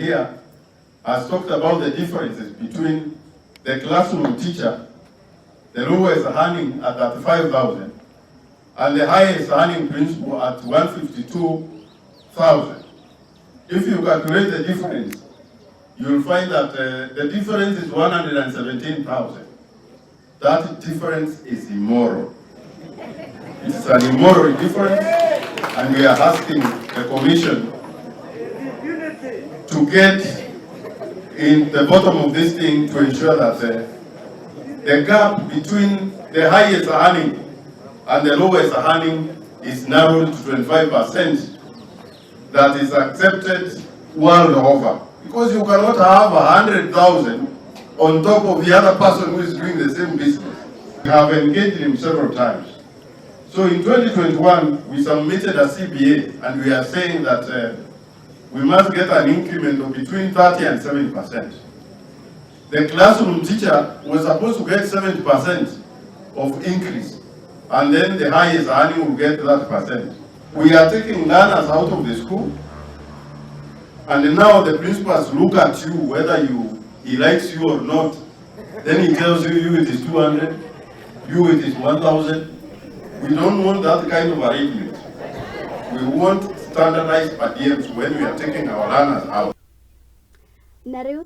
here has talked about the differences between the classroom teacher, the lowest earning at 35,000, and the highest earning principal at 152,000. If you calculate the difference, you will find that the difference is 117,000. That difference is immoral. It's an immoral difference, and we are asking the Commission to get in the bottom of this thing to ensure that the gap between the highest earning and the lowest earning is narrowed to 25%. That is accepted world over. Because you cannot have 100,000 on top of the other person who is doing the same business. We have engaged him several times. So in 2021, we submitted a CBA, and we are saying that we must get an increment of between 30 and 70%. The classroom teacher was supposed to get 70% of increase, and then the highest earning will get that percent. We are taking learners out of the school, and now the principals look at you, whether he likes you or not. Then he tells you it is 200, you it is 1,000. We don't want that kind of arrangement. We want standardized per diems when we are taking our learners out.